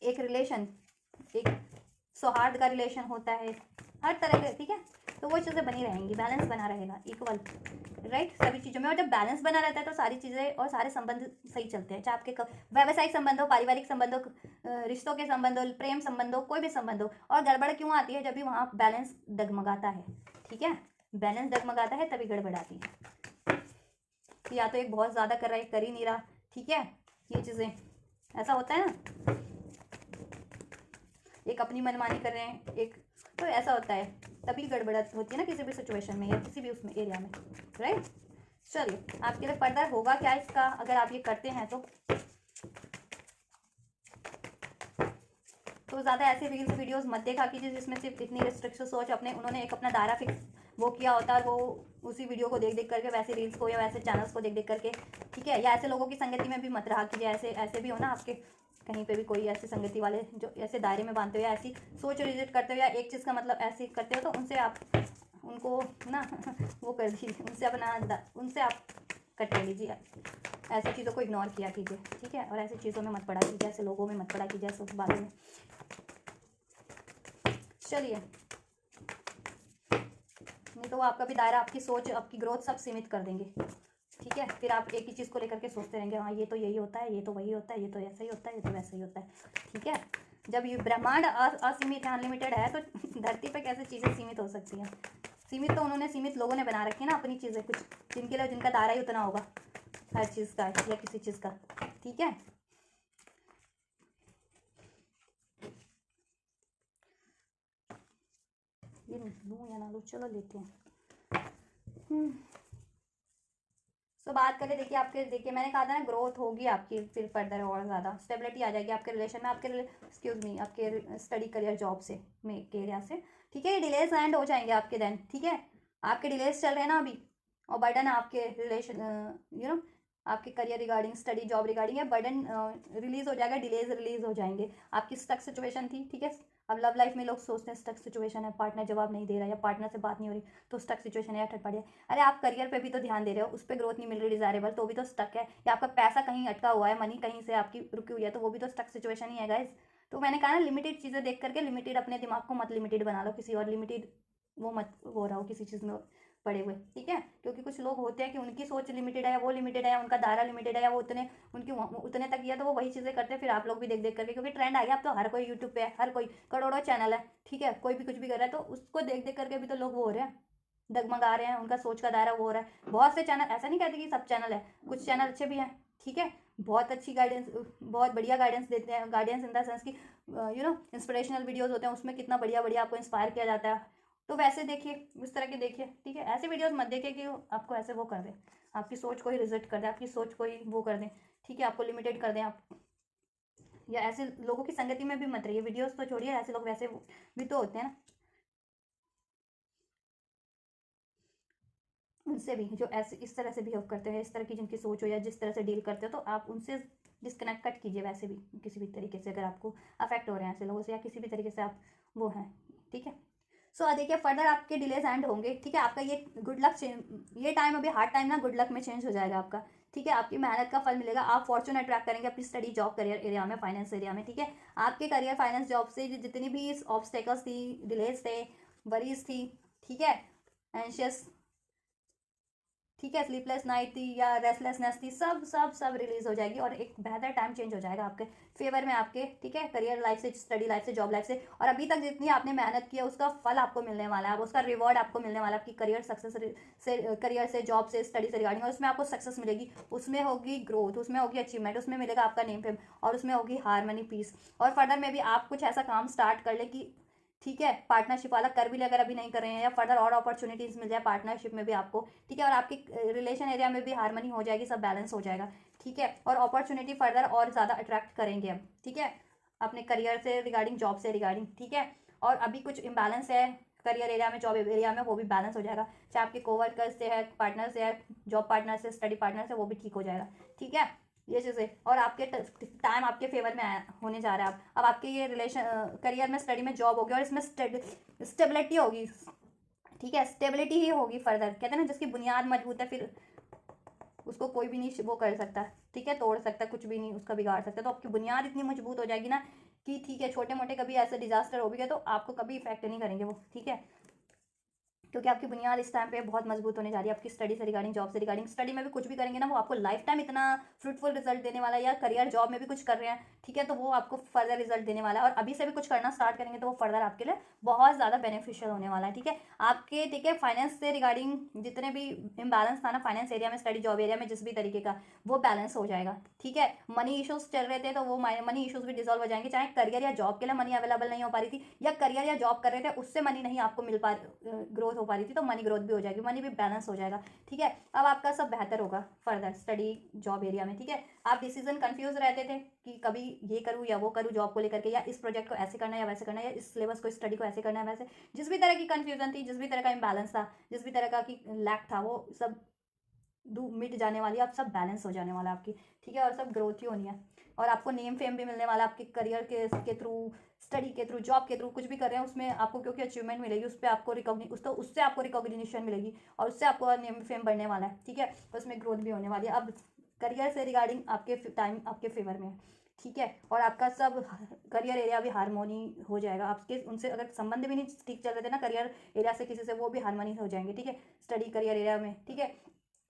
एक रिलेशन, एक सौहार्द का रिलेशन होता है, हर तरह के, ठीक है, तो वो चीज़ें बनी रहेंगी, बैलेंस बना रहेगा, इक्वल, राइट, सभी चीज़ों में। और जब बैलेंस बना रहता है तो सारी चीज़ें और सारे संबंध सही चलते हैं, चाहे आपके व्यावसायिक संबंध हो, पारिवारिक संबंध हो, रिश्तों के संबंध हो, प्रेम संबंध हो, कोई भी संबंध हो। और गड़बड़ क्यों आती है? जब भी वहाँ बैलेंस डगमगाता है, ठीक है, बैलेंस डगमगाता है तभी गड़बड़ आती है। या तो एक बहुत ज़्यादा कर रहा है, कर ही नहीं रहा, ठीक है, ये चीज़ें ऐसा होता है ना, एक अपनी मनमानी कर रहे हैं, एक, तो ऐसा होता है, तभी गड़बड़ होती है ना किसी भी सिचुएशन में या किसी भी उसमें एरिया में, राइट। चलिए, आपके लिए पर्दा होगा क्या इसका, अगर आप ये करते हैं तो ज़्यादा ऐसे रील्स वीडियोस मत देखा कीजिए जिसमें सिर्फ इतनी रिस्ट्रिक्शन सोच, उन्होंने एक अपना दायरा फिक्स वो किया होता है, वो उसी वीडियो को देख देख करके, वैसे रील्स को या वैसे चैनल्स को देख देख करके, ठीक है, या ऐसे लोगों की संगति में भी मत रहा कीजिए। ऐसे भी हो ना आपके कहीं पे भी कोई ऐसी संगति वाले जो ऐसे दायरे में बांधते हुए ऐसी सोच रिजेक्ट करते हुए या एक चीज़ का मतलब ऐसे करते हो, तो उनसे आप उनको ना वो कर दीजिए, उनसे आप कट कर लीजिए, ऐसी चीज़ों को इग्नोर किया कीजिए, ठीक है, और ऐसी चीज़ों में मत पड़ा कीजिए, ऐसे लोगों में मत पड़ा कीजिए, ऐसे बातों में। चलिए, नहीं तो वो आपका भी दायरा, आपकी सोच, आपकी ग्रोथ सब सीमित कर देंगे, ठीक है, फिर आप एक ही चीज़ को लेकर के सोचते रहेंगे, हाँ ये तो यही होता है, ये तो वही होता है, ये तो ऐसा ही होता है, ये तो वैसा ही होता है, ठीक है। जब ये ब्रह्मांड असीमित है, अनलिमिटेड है, तो धरती पर कैसे चीज़ें सीमित हो सकती हैं? सीमित तो उन्होंने, सीमित लोगों ने बना रखी है ना अपनी चीज़ें, कुछ जिनके लिए, जिनका दायरा ही उतना होगा हर चीज़ का या किसी चीज़ का, ठीक है। ये लूँ या ना लूँ, चलो लेते हैं। तो बात करें, देखिए मैंने कहा था ना, ग्रोथ होगी आपकी, फिर फर्दर और ज़्यादा स्टेबिलिटी आ जाएगी आपके रिलेशन में, एक्सक्यूज़ मी, आपके स्टडी करियर जॉब से में के एरिया से, ठीक है। ये डिलेज एंड हो जाएंगे आपके देन, ठीक है, आपके डिलेज चल रहे हैं ना अभी, और बर्डन आपके रिलेशन आपके career regarding, study job regarding, या बर्डन रिलीज हो जाएगा, डिलेज रिलीज हो जाएंगे। आपकी स्टक सिचुएशन थी, ठीक है, अब लव लाइफ में लोग सोचते हैं स्टक सिचुएशन है, पार्टनर जवाब नहीं दे रहा या पार्टनर से बात नहीं हो रही तो स्टक सिचुएशन है या थर्ड पार्टी है। अरे आप करियर पे भी तो ध्यान दे रहे हो, उस पर ग्रोथ नहीं मिल रही डिजायरेबल, तो भी तो स्टक है, या आपका पैसा कहीं अटका हुआ है, मनी कहीं से आपकी रुकी हुई है, तो वो भी तो स्टक सिचुएशन ही है गाइज। तो मैंने कहा ना, लिमिटेड चीज़ें देख करके लिमिटेड, अपने दिमाग को मत लिमिटेड बना लो, किसी और लिमिटेड वो मत हो रहा हो किसी चीज़ में पड़े हुए, ठीक है, क्योंकि कुछ लोग होते हैं कि उनकी सोच लिमिटेड है, वो लिमिटेड है, उनका दायरा लिमिटेड है, या वो उतने तक किया तो वो वही चीज़ें करते हैं, फिर आप लोग भी देख देख करके, क्योंकि ट्रेंड आ गया, अब तो हर कोई यूट्यूब पे है, हर कोई, करोड़ों चैनल है, ठीक है, कोई भी कुछ भी कर रहा है, तो उसको देख देख करके भी तो लोग वो हो रहे हैं, डगमगा रहे हैं, उनका सोच का दायरा वो हो रहा है। बहुत से चैनल, ऐसा नहीं कहते कि सब चैनल है, कुछ चैनल अच्छे भी हैं, ठीक है, बहुत अच्छी गाइडेंस, बहुत बढ़िया गाइडेंस देते हैं, गाइडेंस इन द सेंस की इंस्पिरेशनल वीडियोस होते हैं, उसमें कितना बढ़िया बढ़िया आपको इंस्पायर किया जाता है, तो वैसे देखिए, उस तरह के देखिए, ठीक है, ऐसे वीडियोस मत देखिए कि आपको ऐसे वो कर दे, आपकी सोच को ही रिजेक्ट कर दे, आपकी सोच को ही वो कर दें, ठीक है, आपको लिमिटेड कर दें आप, या ऐसे लोगों की संगति में भी मत रहिए, वीडियोस तो छोड़िए, ऐसे लोग वैसे भी तो होते हैं ना, उनसे भी जो ऐसे इस तरह से बिहेव करते हैं, इस तरह की जिनकी सोच हो या जिस तरह से डील करते हो, तो आप उनसे डिस्कनेक्ट कट कीजिए, वैसे भी किसी भी तरीके से अगर आपको अफेक्ट हो रहे हैं ऐसे लोगों से, या किसी भी तरीके से आप वो हैं, ठीक है। सो देखिए, फर्दर आपके डिलेज एंड होंगे, ठीक है, आपका ये गुड लक, ये टाइम अभी हार्ड टाइम ना गुड लक में चेंज हो जाएगा आपका, ठीक है, आपकी मेहनत का फल मिलेगा, आप फॉर्चून अट्रैक्ट करेंगे अपनी स्टडी जॉब करियर एरिया में, फाइनेंस एरिया में, ठीक है। आपके करियर फाइनेंस जॉब से जितनी भी ऑब्स्टेकल्स थी, डिलेज थे, वरीज थी, ठीक है, एंशियस, ठीक है, स्लीपलेस नाइट थी या रेस्टलेसनेस थी, सब सब सब रिलीज हो जाएगी और एक बेहतर टाइम चेंज हो जाएगा आपके फेवर में आपके, ठीक है, करियर लाइफ से, स्टडी लाइफ से, जॉब लाइफ से। और अभी तक जितनी आपने मेहनत की है उसका फल आपको मिलने वाला है, उसका रिवॉर्ड आपको मिलने वाला है आपकी करियर सक्सेस से, करियर से, जॉब से, स्टडी से रिगार्डिंग। और उसमें आपको सक्सेस मिलेगी, उसमें होगी ग्रोथ, उसमें होगी अचीवमेंट, उसमें मिलेगा आपका नेम फेम, और उसमें होगी हारमनी, पीस। और फर्दर में भी आप कुछ ऐसा काम स्टार्ट कर ले कि ठीक है, पार्टनरशिप वाला कर भी ले अगर अभी नहीं कर रहे हैं, या फर्दर और अपॉर्चुनिटीज मिल जाए पार्टनरशिप में भी आपको, ठीक है। और आपके रिलेशन एरिया में भी हारमनी हो जाएगी, सब बैलेंस हो जाएगा, ठीक है। और अपॉर्चुनिटी फर्दर और ज़्यादा अट्रैक्ट करेंगे अब, ठीक है, अपने करियर से रिगार्डिंग, जॉब से रिगार्डिंग, ठीक है। और अभी कुछ इम्बैलेंस है करियर एरिया में, जॉब एरिया में, वो भी बैलेंस हो जाएगा, चाहे आपके कोवर्कर से है, पार्टनर से है, जॉब पार्टनर से, स्टडी पार्टनर से, वो भी ठीक हो जाएगा, ठीक है। ये चीज़ें, और आपके टाइम आपके फेवर में होने जा रहा है। अब आपके ये रिलेशन, करियर में, स्टडी में, जॉब होगी, और इसमें स्टेबिलिटी होगी, ठीक है, स्टेबिलिटी ही होगी फर्दर। कहते हैं ना, जिसकी बुनियाद मजबूत है फिर उसको कोई भी नहीं वो कर सकता, ठीक है, तोड़ सकता, कुछ भी नहीं उसका बिगाड़ सकता। तो आपकी बुनियाद इतनी मजबूत हो जाएगी ना कि ठीक है, छोटे मोटे कभी ऐसे डिजास्टर हो भी गए तो आपको कभी इफेक्ट नहीं करेंगे वो, ठीक है, क्योंकि आपकी बुनियाद इस टाइम पे बहुत मजबूत होने जा रही है आपकी स्टडी से रिगार्डिंग, जॉब से रिगार्डिंग। स्टडी में भी कुछ भी करेंगे ना वो आपको लाइफ टाइम इतना फ्रूटफुल रिजल्ट देने वाला है, या करियर जॉब में भी कुछ कर रहे हैं, ठीक है, तो वो आपको फर्दर रिजल्ट देने वाला है। और अभी से भी कुछ करना स्टार्ट करेंगे तो वो फर्दर आपके लिए बहुत ज़्यादा बेनिफिशियल होने वाला है, ठीक है। आपके, ठीक है, फाइनेंस से रिगार्डिंग जितने भी इम्बैलेंस था ना फाइनेंस एरिया में, स्टडी जॉब एरिया में, जिस भी तरीके का, वो बैलेंस हो जाएगा, ठीक है। मनी इशूज चल रहे थे तो वो मनी इशूज भी डिजॉल्व हो जाएंगे, चाहे करियर या जॉब के लिए मनी अवेलेबल नहीं हो पा रही थी, या करियर या जॉब कर रहे थे उससे मनी नहीं आपको मिल पा ग्रोथ हो पा रही थी, तो मनी ग्रोथ भी हो जाएगी, मनी भी बैलेंस हो जाएगा, ठीक है। अब आपका सब बेहतर होगा फर्दर स्टडी जॉब एरिया में, ठीक है। आप डिसीजन कंफ्यूज रहते थे कि कभी ये करूँ या वो करूँ जॉब को लेकर के, या इस प्रोजेक्ट को ऐसे करना है या वैसे करना है, या इस सिलेबस को, स्टडी को ऐसे करना है वैसे, जिस भी तरह की कंफ्यूजन थी, जिस भी तरह का इम्बैलेंस था, जिस भी तरह का की लैक था, वो सब मिट जाने वाली है, अब सब बैलेंस हो जाने वाला है आपकी, ठीक है। और सब ग्रोथ ही होनी है, और आपको नेम फेम भी मिलने वाला है आपके करियर के थ्रू, स्टडी के थ्रू, जॉब के थ्रू, कुछ भी कर रहे हैं उसमें आपको, क्योंकि अचीवमेंट मिलेगी उस पर आपको उससे आपको रिकॉग्निशन मिलेगी, और उससे आपको नेम फेम बढ़ने वाला है, ठीक है। उसमें ग्रोथ भी होने वाली है। अब करियर से रिगार्डिंग आपके टाइम आपके फेवर में है, ठीक है। और आपका सब करियर एरिया भी हारमोनी हो जाएगा, आपके उनसे अगर संबंध भी नहीं ठीक चल रहे थे ना करियर एरिया से किसी से, वो भी हारमोनी हो जाएंगे, ठीक है, स्टडी करियर एरिया में, ठीक है।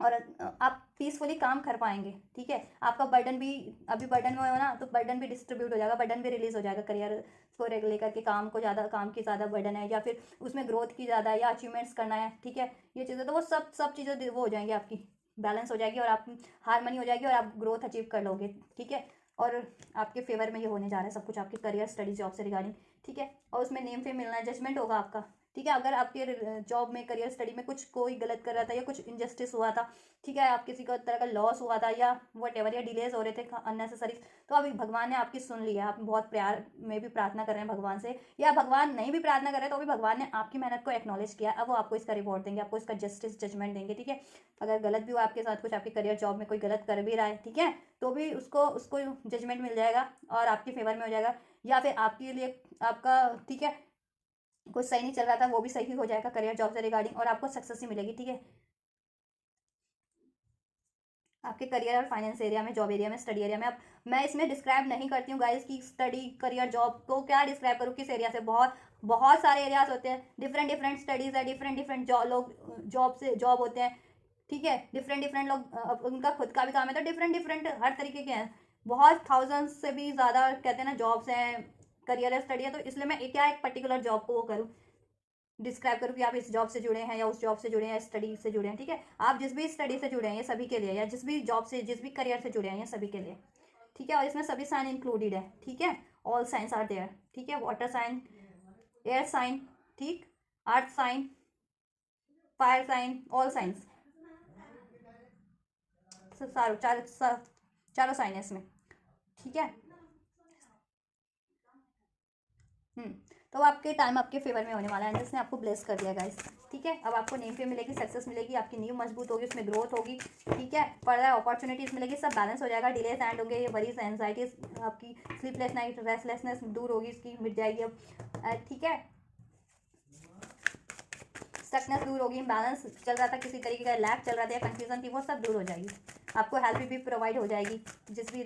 और आप पीसफुली काम कर पाएंगे, ठीक है। आपका बर्डन भी, अभी बर्डन में हो ना, तो बर्डन भी डिस्ट्रीब्यूट हो जाएगा, बर्डन भी रिलीज हो जाएगा, करियर को लेकर के, काम को ज़्यादा, काम की ज़्यादा बर्डन है, या फिर उसमें ग्रोथ की ज़्यादा है, या अचीवमेंट्स करना है, ठीक है, ये चीज़ें, तो वो सब चीज़ें वो हो जाएंगी आपकी, बैलेंस हो जाएगी, और आप हारमनी हो जाएगी, और आप ग्रोथ अचीव कर लोगे, ठीक है। और आपके फेवर में ये होने जा रहा है सब कुछ आपके करियर, स्टडी, जॉब से रिगार्डिंग, ठीक है। और उसमें नेम फेम मिलना है, जजमेंट होगा आपका, ठीक है। अगर आपके जॉब में, करियर, स्टडी में कुछ कोई गलत कर रहा था, या कुछ इनजस्टिस हुआ था, ठीक है, आप किसी को तरह का लॉस हुआ था, या वट एवर, या डिलेज हो रहे थे अननेसेसरी, तो अभी भगवान ने आपकी सुन ली है, आप बहुत प्यार में भी प्रार्थना कर रहे हैं भगवान से, या भगवान नहीं भी प्रार्थना कर रहे तो भी भगवान ने आपकी मेहनत को एक्नॉलेज किया, अब वो आपको इसका रिवॉर्ड देंगे, आपको इसका जस्टिस, जजमेंट देंगे, ठीक है। अगर गलत भी हुआ आपके साथ कुछ, आपके करियर जॉब में कोई गलत कर भी रहा है, ठीक है, तो भी उसको उसको जजमेंट मिल जाएगा और आपके फेवर में हो जाएगा, या फिर आपके लिए आपका, ठीक है, कुछ सही नहीं चल रहा था वो भी सही हो जाएगा करियर जॉब से रिगार्डिंग, और आपको सक्सेस ही मिलेगी, ठीक है, आपके करियर और फाइनेंस एरिया में, जॉब एरिया में, स्टडी एरिया में। अब मैं इसमें डिस्क्राइब नहीं करती हूँ गाइस कि स्टडी, करियर, जॉब को क्या डिस्क्राइब करूँ किस एरिया से, बहुत बहुत सारे एरियाज होते हैं, डिफरेंट डिफरेंट स्टडीज़ है, डिफरेंट डिफरेंट लोग जॉब से जॉब होते हैं, ठीक है, डिफरेंट डिफरेंट लोग, उनका खुद का भी काम है, तो डिफरेंट डिफरेंट हर तरीके के हैं, बहुत थाउजेंड्स से भी ज़्यादा कहते हैं ना जॉब्स हैं, करियर है, स्टडी है, तो इसलिए मैं एक पर्टिकुलर जॉब को वो करूँ, डिस्क्राइब करूँ कि आप इस जॉब से जुड़े हैं, या उस जॉब से जुड़े हैं, स्टडी से जुड़े हैं, ठीक है। आप जिस भी स्टडी से जुड़े हैं ये सभी के लिए, या जिस भी जॉब से, जिस भी करियर से जुड़े हैं ये सभी के लिए, ठीक है। और इसमें सभी साइन इंक्लूडेड है, ठीक है, ऑल साइंस आर देयर, ठीक है, वाटर साइन, एयर साइन, ठीक, earth sign, fire sign, all signs, चारों साइन है इसमें, ठीक है। हम्म तो आपके टाइम आपके फेवर में होने वाला है, जिसने आपको ब्लेस कर दिया गाइस, ठीक है। अब आपको नेम फेम मिलेगी, सक्सेस मिलेगी, आपकी नींव मजबूत होगी, उसमें ग्रोथ होगी, ठीक है, फर्दर अपॉर्चुनिटीज मिलेगी, सब बैलेंस हो जाएगा, डिलेस एंड होंगे, ये वरीज, एंजाइटीज, आपकी स्लीपलेस नाइट, रेस्टलेसनेस दूर होगी, इसकी मिट जाएगी अब, ठीक है, स्टकनेस दूर होगी, बैलेंस चल रहा था, किसी तरीके का लैक चल रहा था या कन्फ्यूजन थी, वो सब दूर हो जाएगी, आपको हेल्प भी प्रोवाइड हो जाएगी, जिस भी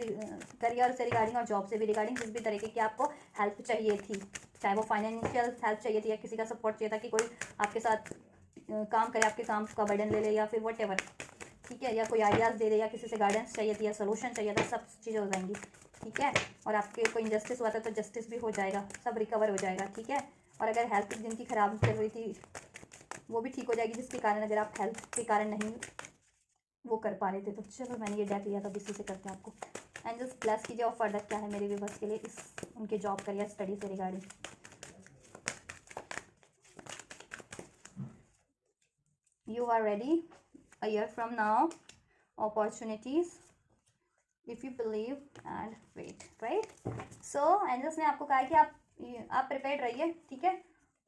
करियर से रिगार्डिंग और जॉब से भी रिगार्डिंग, जिस भी तरीके की आपको हेल्प चाहिए थी, चाहे वो फाइनेंशियल हेल्प चाहिए थी, या किसी का सपोर्ट चाहिए था कि कोई आपके साथ काम करे, आपके काम का बर्डन ले ले, या फिर वट एवर, ठीक है, या कोई आइडियाज़ दे दे या किसी से गाइडेंस चाहिए थी या सोल्यूशन चाहिए था, सब चीज़ें हो जाएंगी। ठीक है, और आपके कोई इंजस्टिस हुआ था तो जस्टिस भी हो जाएगा, सब रिकवर हो जाएगा। ठीक है, और अगर हेल्थ जिनकी खराब चल रही थी वो भी ठीक हो जाएगी, जिसके कारण अगर आप हेल्थ के कारण नहीं वो कर पा रहे थे। तो चलो मैंने ये डेक लिया था, अब इसी से करते हैं आपको। एंजल्स ब्लेस कीजिए और फर्दर क्या है मेरे व्यूवर्स के लिए इस उनके जॉब करियर स्टडी से regarding. You are ready a year from now, opportunities if you believe and wait, right. So angels ने आपको कहा है कि आप प्रिपेयर्ड रहिए। ठीक है,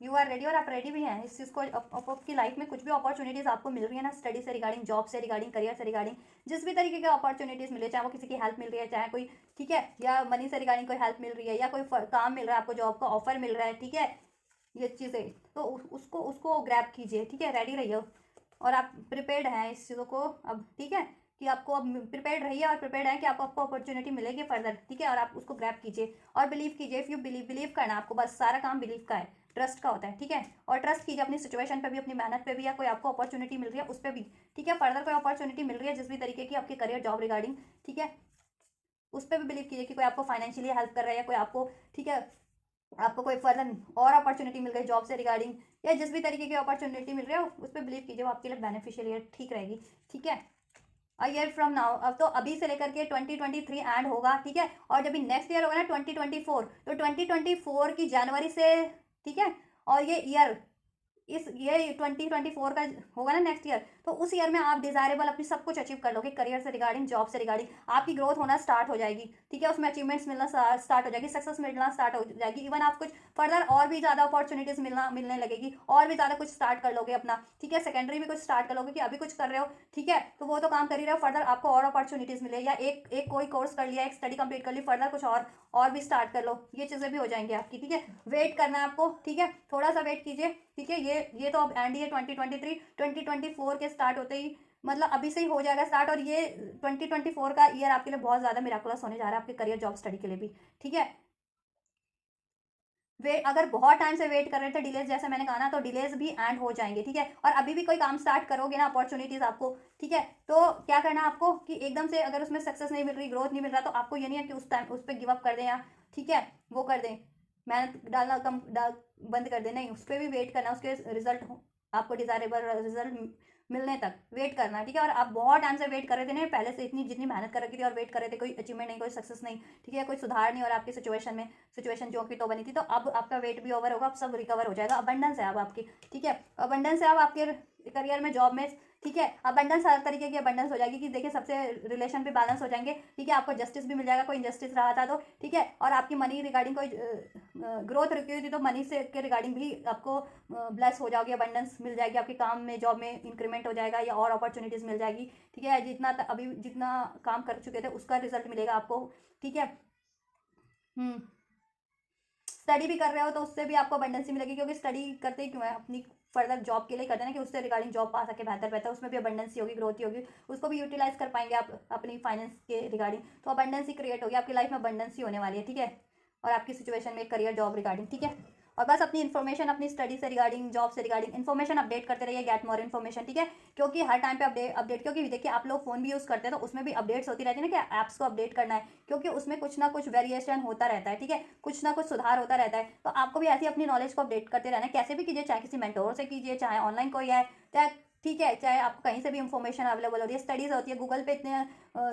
यू आर रेडी, और आप रेडी भी हैं इस चीज़ को। आपकी लाइफ में कुछ भी अपॉर्चुनिटीज़ आपको मिल रही है ना, स्टडी से रिगार्डिंग, जॉब से रिगार्डिंग, करियर से रिगार्डिंग, जिस भी तरीके की अपॉर्चुनिटीज़ मिले, चाहे वो किसी की हेल्प मिल रही है, चाहे कोई, ठीक है, या मनी से रिगार्डिंग कोई हेल्प मिल रही है, या कोई काम मिल रहा है आपको, जॉब का ऑफर मिल रहा है, ठीक है, ये चीज़ें तो उसको उसको ग्रैब कीजिए। ठीक है, रेडी रहिए और आप प्रिपेयर्ड हैं इस चीज़ों को अब। ठीक है, कि आपको अब प्रिपेयर्ड रहिए और प्रिपेयर्ड है कि आपको अपॉर्चुनिटी मिलेगी फर्दर। ठीक है, और आप उसको ग्रैब कीजिए और बिलीव कीजिए। इफ़ यू बिलीव करना आपको, बस सारा काम बिलीव का है, ट्रस्ट का होता है। ठीक है, और ट्रस्ट कीजिए अपनी सिचुएशन पे भी, अपनी मेहनत पे भी, या कोई आपको अपॉर्चुनिटी मिल रही है उस पर भी। ठीक है, फर्दर कोई अपॉर्चुनिटी मिल रही है जिस भी तरीके की आपके करियर जॉब रिगार्डिंग, ठीक है, उस पर भी बिलीव कीजिए कि कोई आपको फाइनेंशियली हेल्प कर रहा है, या कोई आपको, ठीक है, आपको कोई फर्दर और अपॉर्चुनिटी मिल गई जॉब से रिगार्डिंग, या जिस भी तरीके की अपॉर्चुनिटी मिल रही है उस पर बिलीव कीजिए, वो आपके लिए बेनिफिशियल है, ठीक रहेगी। ठीक है, अ ईयर फ्रॉम नाउ, अब तो अभी से लेकर के 2023 एंड होगा। ठीक है, और जब भी नेक्स्ट ईयर होगा ना 2024, तो 2024 की जनवरी से, ठीक है, और ये ईयर ये 2024 का होगा ना नेक्स्ट ईयर, तो उस ईयर में आप डिजायरेबल अपनी सब कुछ अचीव कर लोगे, करियर से रिगार्डिंग, जॉब से रिगार्डिंग, आपकी ग्रोथ होना स्टार्ट हो जाएगी। ठीक है, उसमें अचीवमेंट्स मिलना स्टार्ट हो जाएगी, सक्सेस मिलना स्टार्ट हो जाएगी, इवन आप कुछ फर्दर और भी ज़्यादा अपॉर्चुनिटीज़ मिलने लगेगी, और भी ज़्यादा कुछ स्टार्ट कर लोगे अपना। ठीक है, सेकेंडरी भी कुछ स्टार्ट कर लोगे कि अभी कुछ कर रहे हो, ठीक है, तो वो तो काम कर ही रहे हो, फर्दर आपको और अपॉर्चुनिटीज़ मिले, या एक कोई कोर्स कर लिया, एक स्टडी कंप्लीट कर ली, फर्दर कुछ और भी स्टार्ट कर लो, ये चीज़ें भी हो जाएंगी आपकी। ठीक है, वेट करना है आपको। ठीक है, थोड़ा सा वेट कीजिए। ठीक है, ये तो अब एंड ही है 2023, 2024 के स्टार्ट होते ही, मतलब अभी से ही हो जाएगा स्टार्ट, और ये 2024 का ईयर आपके लिए बहुत ज़्यादा मिराकुलस होने जा रहा है, आपके करियर जॉब स्टडी के लिए भी। ठीक है, वेट, अगर बहुत टाइम से वेट कर रहे थे, डिलेज जैसे मैंने कहा ना, तो डिलेज भी एंड हो जाएंगे। ठीक है, और अभी भी कोई काम स्टार्ट करोगे ना, अपॉर्चुनिटीज आपको, ठीक है, तो क्या करना है आपको कि एकदम से अगर उसमें सक्सेस नहीं मिल रही, ग्रोथ नहीं मिल रहा, तो आपको ये नहीं है कि उस टाइम उस पर गिव अप कर दें, या ठीक है वो कर दें, मेहनत डालना कम बंद कर दें, नहीं, उस पर भी वेट करना, उसके रिजल्ट आपको डिजायरेबल रिजल्ट मिलने तक वेट करना। ठीक है, और आप बहुत टाइम से वेट कर रहे थे ना, पहले से इतनी जितनी मेहनत कर रखी थी और वेट कर रहे थे, कोई अचीवमेंट नहीं, कोई सक्सेस नहीं, ठीक है, कोई सुधार नहीं, और आपकी सिचुएशन में सिचुएशन जो की तो बनी थी, तो अब आपका वेट भी ओवर होगा, अब सब रिकवर हो जाएगा, अबंडेंस है अब आपकी। ठीक है, अबंडेंस है अब आपके करियर में, जॉब में। ठीक है, अबंडेंस हर तरीके की अबंडेंस हो जाएगी, कि देखिए सबसे रिलेशन भी बैलेंस हो जाएंगे। ठीक है, आपको जस्टिस भी मिल जाएगा, कोई इंजस्टिस रहा था तो, ठीक है, और आपकी मनी रिगार्डिंग कोई ग्रोथ रुकी हुई थी, तो मनी से के रिगार्डिंग भी आपको ब्लेस हो जाओगे, अबंडेंस मिल जाएगी, आपके काम में, जॉब में इंक्रीमेंट हो जाएगा, या और अपॉर्चुनिटीज़ मिल जाएगी। ठीक है, अभी जितना काम कर चुके थे उसका रिजल्ट मिलेगा आपको। ठीक है, स्टडी भी कर रहे हो तो उससे भी आपको अबंडेंसी मिलेगी, क्योंकि स्टडी करते ही क्यों है, अपनी फर्दर जॉब के लिए करते हैं ना, कि उससे रिगार्डिंग जॉब पा सके बेहतर, उसमें भी अबंडेंसी होगी, ग्रोथ होगी, उसको भी यूटिलाइज कर पाएंगे आप अपनी फाइनेंस के रिगार्डिंग, तो अबंडेंसी क्रिएट होगी आपकी लाइफ में, अबंडेंसी होने वाली है। ठीक है, और आपकी सिचुएशन में करियर जॉब रिगार्डिंग। ठीक है, और बस अपनी इन्फॉर्मेशन, अपनी स्टडी से रिगार्डिंग, जॉब से रिगार्डिंग इन्फॉर्मेशन अपडेट करते रहिए, गेट मोर इन्फॉर्मेशन। ठीक है, क्योंकि हर टाइम पे अपडेट, क्योंकि देखिए आप लोग फोन भी यूज़ करते हैं, तो उसमें भी अपडेट्स होती रहती है ना, कि ऐप्स को अपडेट करना है, क्योंकि उसमें कुछ ना कुछ वेरिएशन होता रहता है। ठीक है, कुछ ना कुछ सुधार होता रहता है, तो आपको भी ऐसी अपनी नॉलेज को अपडेट करते रहना है, कैसे भी कीजिए, चाहे किसी मेंटोर से कीजिए, चाहे ऑनलाइन कोई है, चाहे, ठीक है, चाहे आपको कहीं से भी इंफॉर्मेशन अवेलेबल हो रही है, स्टडीज होती है, गूगल पे इतने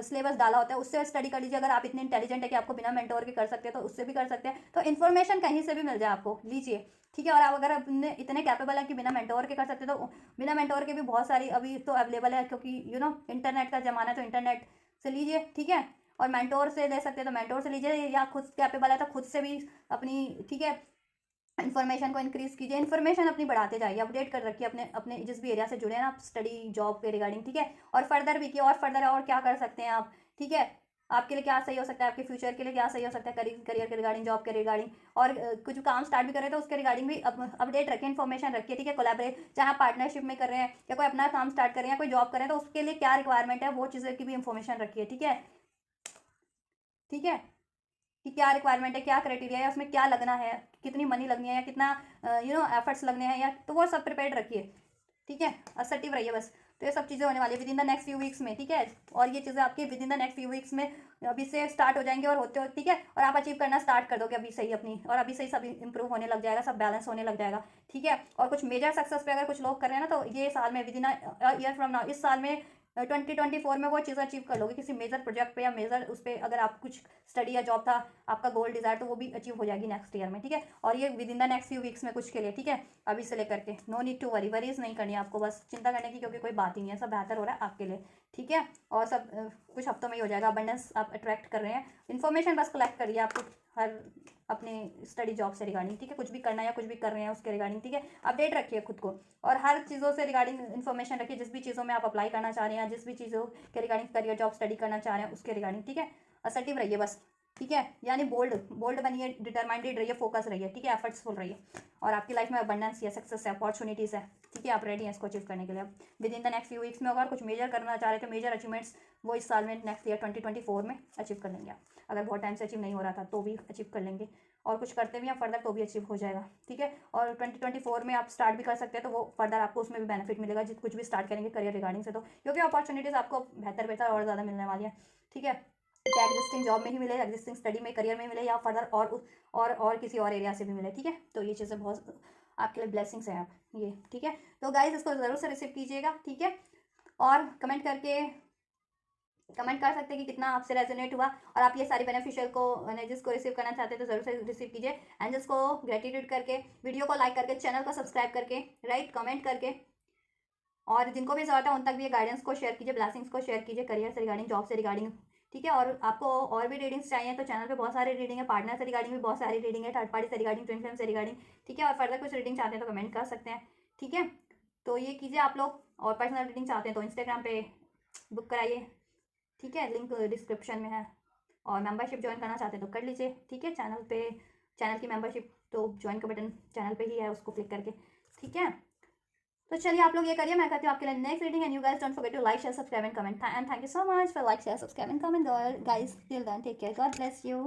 सिलेबस डाला होता है, उससे स्टडी कर लीजिए, अगर आप इतने इंटेलिजेंट है कि आपको बिना मेंटोर के कर सकते हैं, तो उससे भी कर सकते हैं, तो इन्फॉर्मेशन कहीं से भी मिल जाए आपको, लीजिए। ठीक है, और आप अगर अपने इतने कैपेबल है कि बिना मेंटोर के कर सकते हैं, तो बिना मेंटोर के भी बहुत सारी अभी तो अवेलेबल है, क्योंकि इंटरनेट का जमाना है, तो इंटरनेट से लीजिए। ठीक है, और मेंटोर से ले सकते हैं तो मेंटोर से लीजिए, या खुद कैपेबल है तो खुद से भी अपनी, ठीक है, इन्फॉर्मेशन को इंक्रीज कीजिए, इन्फॉर्मेशन अपनी बढ़ाते जाइए, अपडेट कर रखिए अपने अपने जिस भी एरिया से जुड़े हैं आप, स्टडी जॉब के रिगार्डिंग। ठीक है, और फर्दर भी किए, और फर्दर और क्या कर सकते हैं आप। ठीक है, आपके लिए क्या सही हो सकता है, आपके फ्यूचर के लिए क्या सही हो सकता है, करियर के रिगार्डिंग, जॉब के रिगार्डिंग, और कुछ काम स्टार्ट भी कर रहे हैं तो उसके रिगार्डिंग भी अपडेट रखिए, इन्फॉर्मेशन रखिए। ठीक है, कोलैबोरेट, चाहे आप पार्टनरशिप में कर रहे हैं, या कोई अपना काम स्टार्ट कर रहे हैं, या कोई जॉब कर रहे हैं, तो उसके लिए क्या रिक्वायरमेंट है, वो चीज़ें की भी इंफॉर्मेशन रखिए। ठीक है, ठीक है, कि क्या रिक्वायरमेंट है, क्या क्राइटेरिया है, उसमें क्या लगना है, कितनी मनी लगनी है, या कितना एफर्ट्स लगने हैं, या तो वो सब प्रिपेयर्ड रखिए। ठीक है, असर्टिव रहिए बस। तो ये सब चीज़ें होने वाली है with in the next few weeks में, ठीक है। और ये चीज़ें आपकी with in the next few weeks में अभी से स्टार्ट हो जाएंगे और होते हो, ठीक है। और आप अचीव करना स्टार्ट कर दोगे अभी सही अपनी, और अभी सही सब इंप्रूव होने लग जाएगा, सब बैलेंस होने लग जाएगा, ठीक है। और कुछ मेजर सक्सेस पे अगर कुछ लोग कर रहे हैं ना, तो ये साल में with in year from now, इस साल में 2024 में वो चीज़ अचीव कर लोगे किसी मेजर प्रोजेक्ट पे या मेजर उस पर, अगर आप कुछ स्टडी या जॉब था आपका गोल डिजायर, तो वो भी अचीव हो जाएगी नेक्स्ट ईयर में, ठीक है। और ये with in the next few weeks में कुछ के लिए, ठीक है। अभी से लेकर के नो नीड टू वरीज नहीं करनी है आपको, बस चिंता करने की क्योंकि कोई बात ही नहीं है, सब बेहतर हो रहा है आपके लिए, ठीक है। और सब कुछ हफ्तों में ही हो जाएगा। अबंडेंस आप अट्रैक्ट कर रहे हैं, इन्फॉर्मेशन बस कलेक्ट करिए आपको हर अपने स्टडी जॉब से रिगार्डिंग, ठीक है। कुछ भी करना है या कुछ भी कर रहे हैं उसके रिगार्डिंग, ठीक है। अपडेट रखिए खुद को और हर चीज़ों से रिगार्डिंग इन्फॉर्मेशन रखिए, जिस भी चीज़ों में आप अप्लाई करना चाह रहे हैं, जिस भी चीज़ों के रिगार्डिंग करियर जॉब स्टडी करना चाह रहे हैं उसके रिगार्डिंग, ठीक है। असर्टिव रहिए बस, ठीक है। यानी बोल्ड बनिए, डिटरमाइंडेड रहिए, फोकस रहिए, ठीक है। एफर्ट्सफुल रहिए और आपकी लाइफ में अबंडेंस है, सक्सेस है, अपॉर्चुनिटीज़ है, ठीक है। आप रेडी हैं इसको अचीव करने के लिए। अब with in the next few weeks में अगर कुछ मेजर करना चाह रहे थे, मेजर अचीवमेंट्स, वो इस साल में नेक्स्ट ईयर 2024 में अचीव कर लेंगे आप। अगर बहुत टाइम से अचीव नहीं हो रहा था तो भी अचीव कर लेंगे, और कुछ करते भी हैं फर्दर तो भी अचीव हो जाएगा, ठीक है। और 2024 में आप स्टार्ट भी कर सकते हैं, तो वो फर्दर आपको उसमें भी बेनिफिट मिलेगा जिस कुछ भी स्टार्ट करेंगे करियर रिगार्डिंग से, तो क्योंकि अपॉर्चुनिटीज़ आपको बेहतर और ज़्यादा मिलने वाली है, ठीक है। चाहे एग्जिस्टिंग जॉब में ही मिले, एग्जिस्टिंग स्टडी में, करियर में मिले, या फर्दर और किसी और एरिया से भी मिले, ठीक है। तो ये चीज़ें बहुत आपके लिए ब्लेसिंग्स हैं आप ये, ठीक है। तो गाइज इसको ज़रूर से रिसीव कीजिएगा, ठीक है। और कमेंट कर सकते हैं कि कितना आपसे रेजोनेट हुआ, और आप ये सारी बेनिफिशियल को जिसको रिसीव करना चाहते हैं तो जरूर से रिसीव कीजिए। एंड जिसको ग्रेटिट्यूड करके, वीडियो को लाइक करके, चैनल को सब्सक्राइब करके, राइट, कमेंट करके, और जिनको भी ज़रूरत है उन तक भी ये गाइडेंस को शेयर कीजिए, ब्लेसिंग्स को शेयर कीजिए, करियर से रिगार्डिंग, जॉब से रिगार्डिंग, ठीक है। और आपको और भी रीडिंग्स चाहिए तो चैनल पे बहुत सारे रीडिंग है, पार्टनर से रिगार्डिंग भी बहुत सारी रीडिंग है, थर्ड पार्टी से रिगार्डिंग, ट्विन फ्लेम से रिगार्डिंग, ठीक है। और फर्दर कुछ रीडिंग चाहते हैं तो कमेंट कर सकते हैं, ठीक है। तो ये कीजिए आप लोग, और पर्सनल रीडिंग चाहते हैं तो इंस्टाग्राम पे बुक कराइए, ठीक है, लिंक डिस्क्रिप्शन में है। और मेंबरशिप ज्वाइन करना चाहते हैं तो कर लीजिए, ठीक है। चैनल की मेंबरशिप तो ज्वाइन का बटन चैनल पे ही है, उसको क्लिक करके, ठीक है। तो चलिए आप लोग ये करिए, मैं करती हूँ आपके लिए next reading. And you guys don't forget to like, share, subscribe and comment, and thank you so much for like, share, subscribe and comment guys. Till then take care, God bless you.